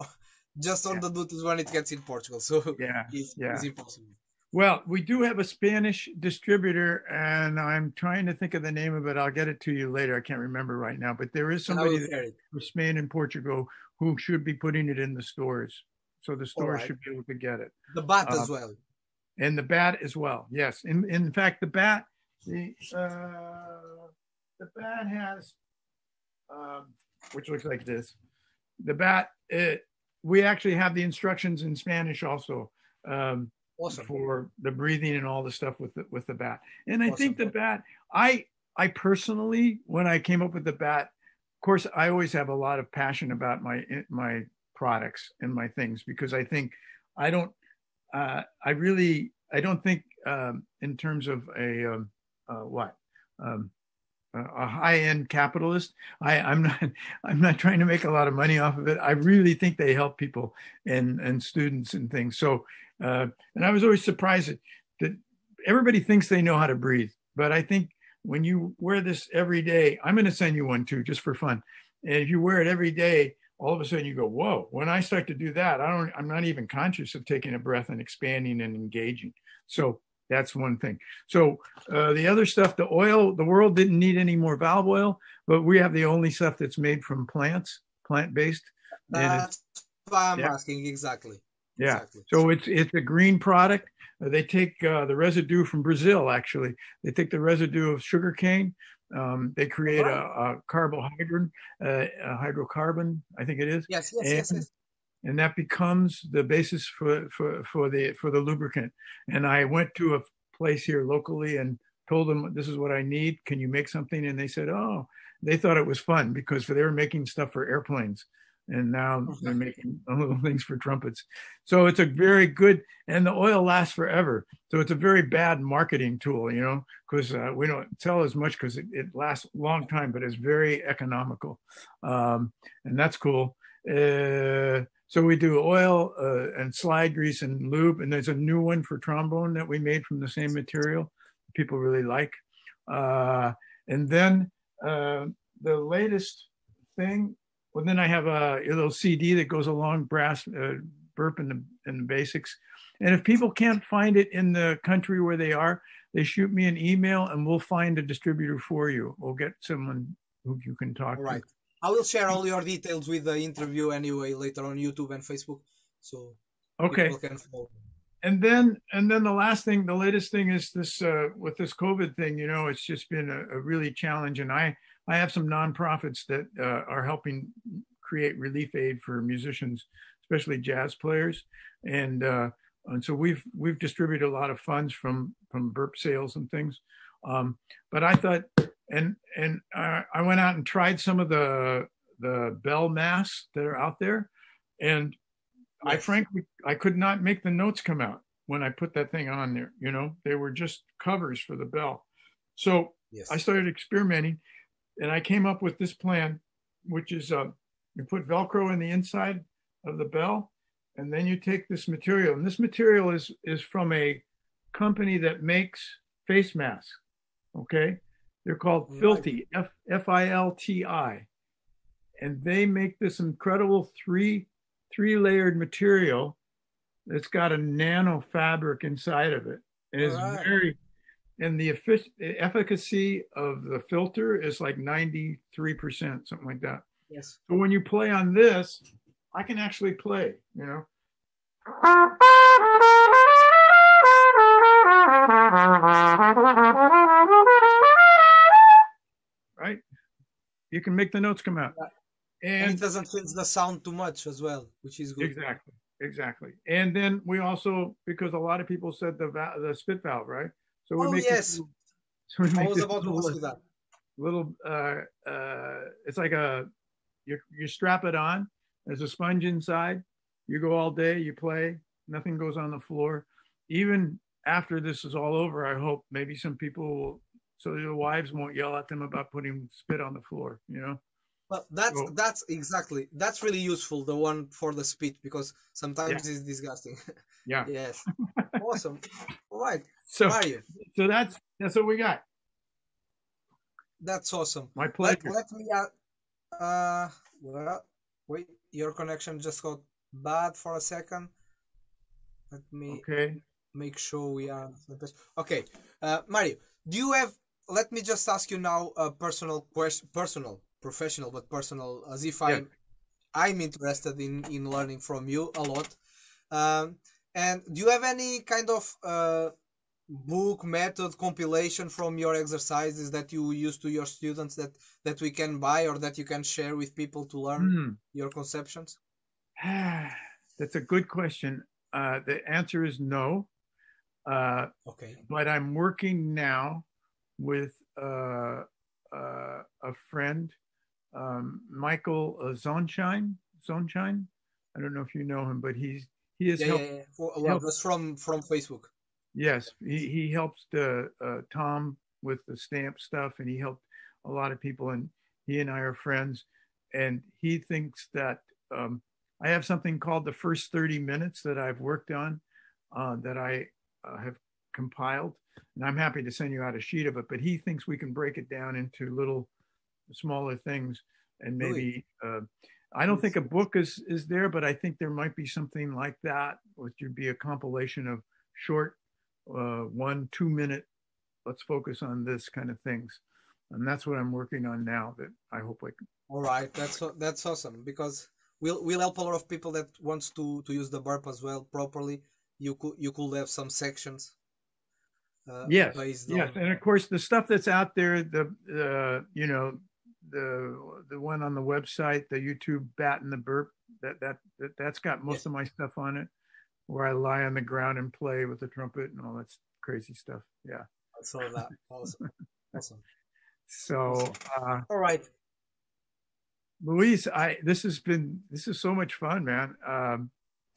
S2: just on the duties when it gets in Portugal. So it's impossible.
S1: Well, we do have a Spanish distributor, and I'm trying to think of the name of it. I'll get it to you later. I can't remember right now, but there is somebody for Spain and Portugal who should be putting it in the stores. So the stores should be able to get it.
S2: The bat as well.
S1: And the bat as well. Yes. In fact, the bat has, which looks like this. The bat, we actually have the instructions in Spanish also. Awesome. For the breathing and all the stuff with the bat. And I think the bat, I personally, when I came up with the bat, of course, I always have a lot of passion about my products and my things, because I think I don't think in terms of a high-end capitalist. I'm not trying to make a lot of money off of it. I really think they help people and students and things. So, and I was always surprised that everybody thinks they know how to breathe, but I think when you wear this every day, I'm going to send you one too, just for fun. And if you wear it every day, all of a sudden you go, whoa, when I start to do that, I'm not even conscious of taking a breath and expanding and engaging. So that's one thing. So the other stuff, the oil, the world didn't need any more valve oil, but we have the only stuff that's made from plants, plant-based.
S2: That's why I'm asking exactly.
S1: Yeah. Exactly. So it's a green product. They take the residue from Brazil, actually. They take the residue of sugarcane. They create a carbohydrate, a hydrocarbon, I think it is.
S2: Yes.
S1: And that becomes the basis for the lubricant. And I went to a place here locally and told them, this is what I need. Can you make something? And they said, oh, they thought it was fun because they were making stuff for airplanes. And now they're making little things for trumpets. So it's a very good, and the oil lasts forever. So it's a very bad marketing tool, because we don't sell as much because it lasts a long time, but it's very economical. And that's cool. So we do oil and slide grease and lube. And there's a new one for trombone that we made from the same material. People really like. And then the latest thing, well, then I have a little CD that goes along brass, BERP and the basics. And if people can't find it in the country where they are, they shoot me an email and we'll find a distributor for you. We'll get someone who you can talk to.
S2: I will share all your details with the interview anyway later on YouTube and Facebook. So people can follow.
S1: And then the latest thing is this with this COVID thing, it's just been a really challenge. And I have some nonprofits that are helping create relief aid for musicians, especially jazz players. And so we've distributed a lot of funds from BERP sales and things. But I thought, and I went out and tried some of the bell masks that are out there. And I could not make the notes come out when I put that thing on there. They were just covers for the bell. So I started experimenting. And I came up with this plan, which is you put Velcro in the inside of the bell, and then you take this material. And this material is from a company that makes face masks, okay? They're called Filti, F-I-L-T-I. And they make this incredible three-layered material that's got a nano fabric inside of it. And it's and the efficacy of the filter is like 93%, something like that.
S2: Yes.
S1: So when you play on this, I can actually play, Right? You can make the notes come out.
S2: And it doesn't filter the sound too much as well, which is good.
S1: Exactly. And then we also, because a lot of people said the spit valve, right? So we make
S2: I was about to ask you that.
S1: Little, it's like you strap it on. There's a sponge inside. You go all day, you play. Nothing goes on the floor. Even after this is all over, I hope maybe some people will, so their wives won't yell at them about putting spit on the floor,
S2: But
S1: So
S2: that's really useful, the one for the speech, because
S1: yeah,
S2: sometimes it's disgusting.
S1: yeah.
S2: Yes. Awesome. All right.
S1: So
S2: Mario,
S1: so that's what we got.
S2: that's awesome.
S1: My
S2: Let
S1: pleasure.
S2: let me well, wait, your connection just got bad for a second. Let me
S1: Okay.
S2: make sure we are on the best. Okay. Mario, do you have, let me just ask you now a personal question, personal, professional, but personal, as if
S1: Yes.
S2: I'm interested in learning from you a lot. Um, and do you have any kind of book, method, compilation from your exercises that you use to your students that we can buy or that you can share with people to learn
S1: Hmm.
S2: your conceptions?
S1: That's a good question. The answer is no. Uh,
S2: Okay.
S1: but I'm working now with a friend, Michael Zonshine. I don't know if you know him, but he has
S2: Yeah, yeah,
S1: helped
S2: yeah. Well,
S1: helped.
S2: that's from Facebook.
S1: Yes, he helps Tom with the stamp stuff, and he helped a lot of people. And he and I are friends, and he thinks that I have something called the first 30 minutes that I've worked on that I have compiled, and I'm happy to send you out a sheet of it. But he thinks we can break it down into little smaller things, and
S2: Do it,
S1: maybe I don't think
S2: please.
S1: a book is there, but I think there might be something like that, which would be a compilation of short 1 2 minute, let's focus on this kind of things, and that's what I'm working on now. That I hope I can.
S2: All right, that's awesome, because we'll help a lot of people that wants to use the burp as well properly. You could have some sections
S1: Yes,
S2: based
S1: yes,
S2: on.
S1: and of course the stuff that's out there, the one on the website, the YouTube Bat and the Burp, that's got most
S2: Yes,
S1: of my stuff on it, where I lie on the ground and play with the trumpet and all that crazy stuff. Yeah.
S2: I saw that. Awesome, awesome,
S1: So,
S2: awesome. All right.
S1: Luis, I this is so much fun, man.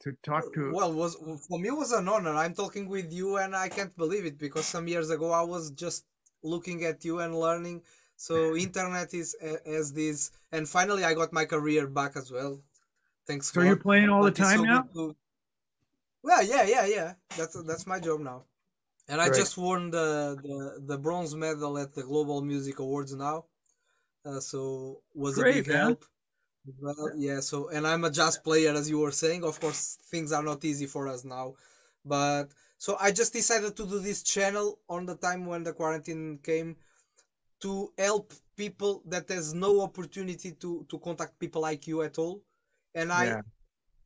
S1: To talk to.
S2: Well, was for me it was an honor. I'm talking with you, and I can't believe it, because some years ago I was just looking at you and learning. So internet is as this, and finally I got my career back as well. Thanks
S1: So you're
S2: God.
S1: playing all the
S2: But it's
S1: time
S2: so good
S1: now?
S2: to. Well, yeah, yeah, yeah. That's my job now. And I
S1: Great,
S2: just won the bronze medal at the Global Music Awards now. So was a
S1: great,
S2: big
S1: man.
S2: help. Well, yeah, so, and I'm a jazz player, as you were saying. Of course, things are not easy for us now, but so I just decided to do this channel on the time when the quarantine came, to help people that has no opportunity to contact people like you at all. And
S1: Yeah,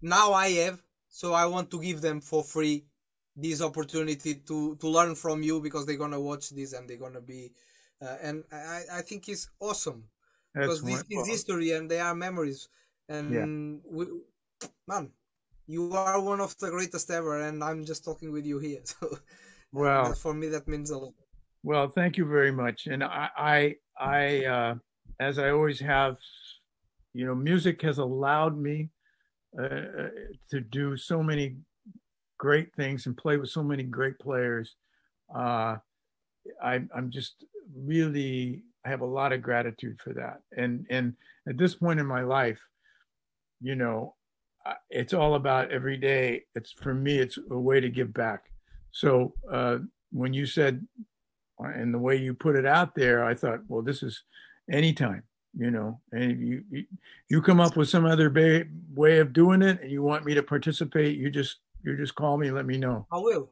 S2: now I have, so I want to give them for free this opportunity to learn from you, because they're gonna watch this and they're gonna be, and I think it's awesome,
S1: that's
S2: because this is
S1: wonderful.
S2: history and they are memories.
S1: Yeah.
S2: And man, you are one of the greatest ever, and I'm just talking with you here. So
S1: Well,
S2: that, for me, that means a lot.
S1: well, thank you very much. And as I always have, music has allowed me to do so many great things and play with so many great players. Uh, I'm just really, I have a lot of gratitude for that. And at this point in my life, you know, it's all about every day. It's for me, it's a way to give back. So when you said, and the way you put it out there, I thought, well, this is anytime, and if you come up with some other way of doing it, and you want me to participate, you just call me, let me know,
S2: I will.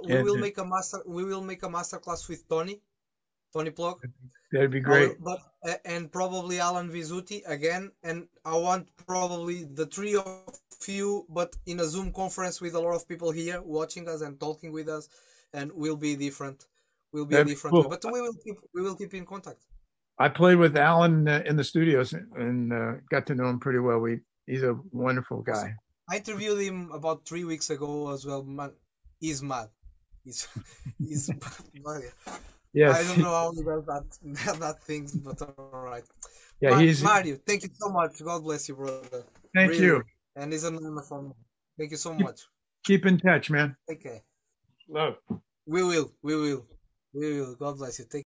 S2: We
S1: and
S2: will make a master. We will make a master class with Tony Plog.
S1: that'd be
S2: I will,
S1: great.
S2: but and probably Alan Visuti again, and I want probably the three of you, but in a Zoom conference with a lot of people here watching us and talking with us, and will be different. Will be a
S1: That'd be
S2: different way,
S1: cool.
S2: but we will keep in contact.
S1: I played with Alan in the studios and got to know him pretty well. He's a wonderful
S2: Awesome.
S1: guy.
S2: I interviewed him about 3 weeks ago as well. Man, he's mad. He's he's mad. I
S1: Yes.
S2: don't know how he does that that things, but all right.
S1: Yeah, he's.
S2: Mario, thank you so much. God bless you, brother.
S1: Thank
S2: Really.
S1: you.
S2: And it's an honor for me. Thank you so
S1: Keep,
S2: much.
S1: keep in touch, man.
S2: Take care.
S1: Love.
S2: We will. We will. We will. God bless you. Take